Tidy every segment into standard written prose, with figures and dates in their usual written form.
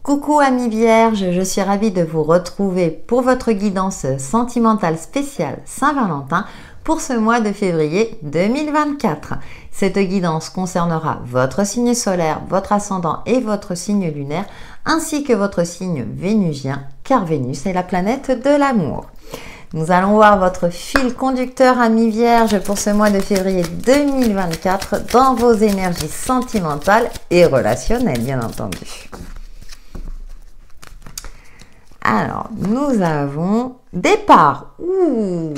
Coucou amis vierges, je suis ravie de vous retrouver pour votre guidance sentimentale spéciale Saint-Valentin pour ce mois de février 2024. Cette guidance concernera votre signe solaire, votre ascendant et votre signe lunaire, ainsi que votre signe vénusien, car Vénus est la planète de l'amour. Nous allons voir votre fil conducteur amis vierges pour ce mois de février 2024 dans vos énergies sentimentales et relationnelles, bien entendu. Alors, nous avons départ. Ouh.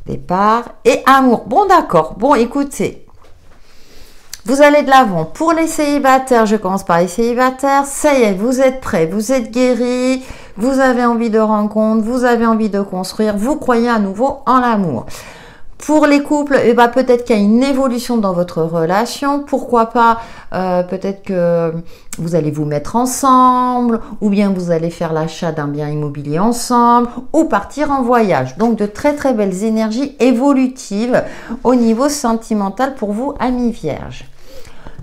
Départ et amour. Bon, d'accord. Bon, écoutez. Vous allez de l'avant. Pour les célibataires, je commence par les célibataires. Ça y est, vous êtes prêts, vous êtes guéris, vous avez envie de rencontre, vous avez envie de construire, vous croyez à nouveau en l'amour. Pour les couples, eh ben, peut-être qu'il y a une évolution dans votre relation. Pourquoi pas, peut-être que vous allez vous mettre ensemble, ou bien vous allez faire l'achat d'un bien immobilier ensemble, ou partir en voyage. Donc, de très très belles énergies évolutives au niveau sentimental pour vous, amis vierges.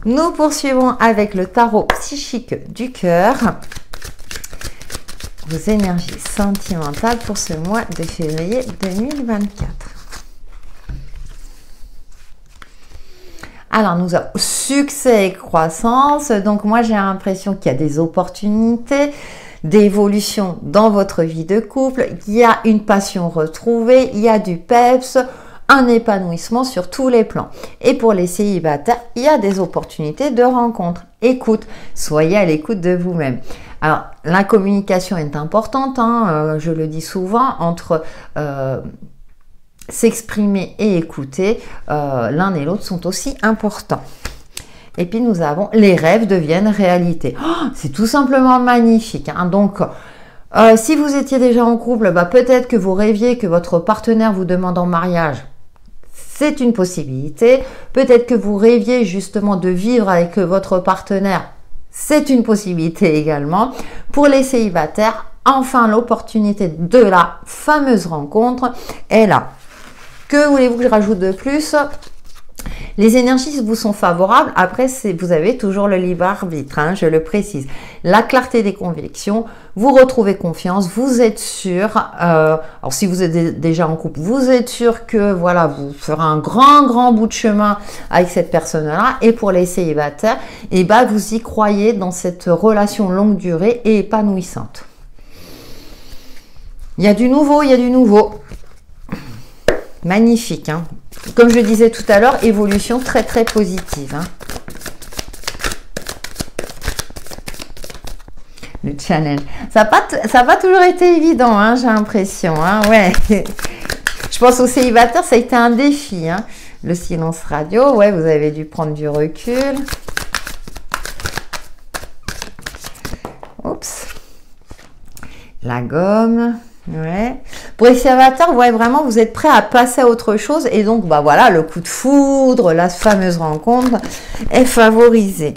Nous poursuivons avec le tarot psychique du cœur. Vos énergies sentimentales pour ce mois de février 2024. Alors, nous avons succès et croissance. Donc, moi, j'ai l'impression qu'il y a des opportunités d'évolution dans votre vie de couple. Il y a une passion retrouvée, il y a du peps, un épanouissement sur tous les plans. Et pour les célibataires, il y a des opportunités de rencontre. Écoute, soyez à l'écoute de vous-même. Alors, la communication est importante, hein, je le dis souvent, entre s'exprimer et écouter, l'un et l'autre sont aussi importants. Et puis nous avons les rêves deviennent réalité. Oh, c'est tout simplement magnifique, hein. Donc, si vous étiez déjà en couple, bah, peut-être que vous rêviez que votre partenaire vous demande en mariage. C'est une possibilité. Peut-être que vous rêviez justement de vivre avec votre partenaire. C'est une possibilité également. Pour les célibataires, enfin l'opportunité de la fameuse rencontre est là. Que voulez-vous que je rajoute de plus? Les énergies vous sont favorables. Après, vous avez toujours le libre arbitre, hein, je le précise. La clarté des convictions, vous retrouvez confiance, vous êtes sûr. Alors, si vous êtes déjà en couple, vous êtes sûr que voilà, vous ferez un grand bout de chemin avec cette personne-là. Et pour les célibataires, eh ben, vous y croyez dans cette relation longue durée et épanouissante. Il y a du nouveau, il y a du nouveau. Magnifique, hein. Comme je disais tout à l'heure, évolution très très positive, hein. Le challenge. Ça n'a pas toujours été évident, hein, j'ai l'impression, hein, ouais. Je pense aux célibataires, ça a été un défi, hein. Le silence radio, ouais, vous avez dû prendre du recul. Oups. La gomme. Ouais. Pour les célibataires, ouais, vraiment, vous êtes prêts à passer à autre chose. Et donc, bah voilà, le coup de foudre, la fameuse rencontre est favorisé.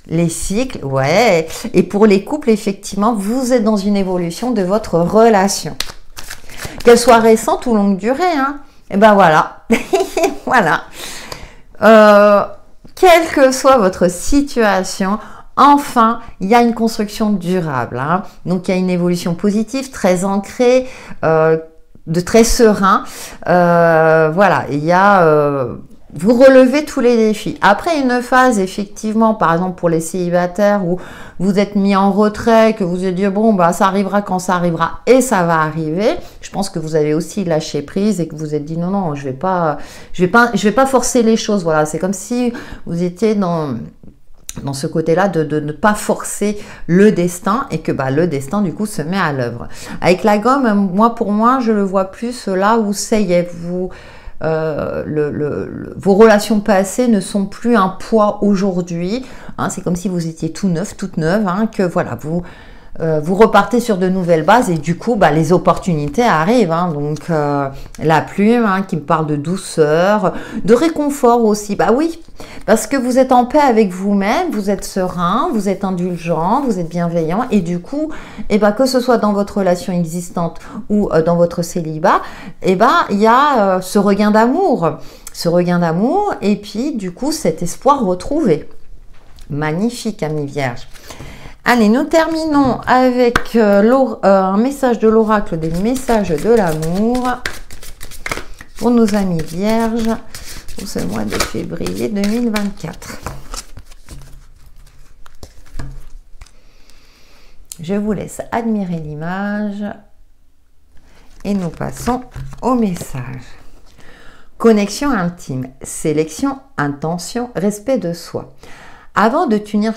Les cycles, ouais. Et pour les couples, effectivement, vous êtes dans une évolution de votre relation. Qu'elle soit récente ou longue durée, hein. Et ben voilà. Voilà. Quelle que soit votre situation, enfin, il y a une construction durable, hein. Donc, il y a une évolution positive, très ancrée, de très serein. Voilà, il y a... vous relevez tous les défis. Après une phase, effectivement, par exemple pour les célibataires où vous êtes mis en retrait, que vous êtes dit, bon, bah, ça arrivera quand ça arrivera et ça va arriver. Je pense que vous avez aussi lâché prise et que vous êtes dit, non, non, je vais pas forcer les choses. Voilà, c'est comme si vous étiez dans ce côté-là de ne pas forcer le destin et que bah, le destin du coup se met à l'œuvre. Avec la gomme, pour moi, je le vois plus là où ça y est, vos relations passées ne sont plus un poids aujourd'hui, hein, c'est comme si vous étiez tout neuf, toute neuve, hein, que voilà, vous repartez sur de nouvelles bases et du coup, bah, les opportunités arrivent, hein. Donc, la plume, hein, qui me parle de douceur, de réconfort aussi. Bah oui, parce que vous êtes en paix avec vous-même, vous êtes serein, vous êtes indulgent, vous être bienveillant et du coup, eh bah, que ce soit dans votre relation existante ou dans votre célibat, eh bah, il y a ce regain d'amour et puis du coup, cet espoir retrouvé. Magnifique, amis vierges. Allez, nous terminons avec un message de l'oracle des messages de l'amour pour nos amis vierges pour ce mois de février 2024. Je vous laisse admirer l'image et nous passons au message. Connexion intime, sélection, intention, respect de soi. Avant de t'unir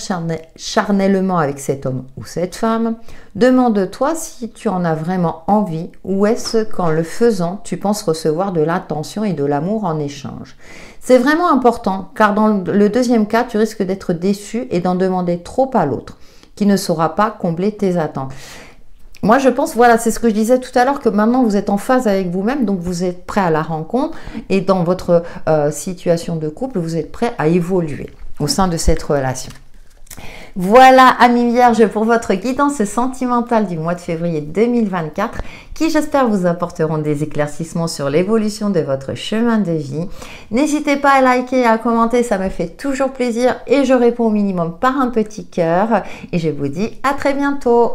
charnellement avec cet homme ou cette femme, demande-toi si tu en as vraiment envie ou est-ce qu'en le faisant, tu penses recevoir de l'attention et de l'amour en échange. C'est vraiment important car dans le deuxième cas, tu risques d'être déçu et d'en demander trop à l'autre qui ne saura pas combler tes attentes. Moi, je pense, voilà, c'est ce que je disais tout à l'heure, que maintenant vous êtes en phase avec vous-même, donc vous êtes prêt à la rencontre et dans votre situation de couple, vous êtes prêt à évoluer au sein de cette relation. Voilà, amis vierges, pour votre guidance sentimentale du mois de février 2024, qui j'espère vous apporteront des éclaircissements sur l'évolution de votre chemin de vie. N'hésitez pas à liker et à commenter, ça me fait toujours plaisir et je réponds au minimum par un petit cœur. Et je vous dis à très bientôt.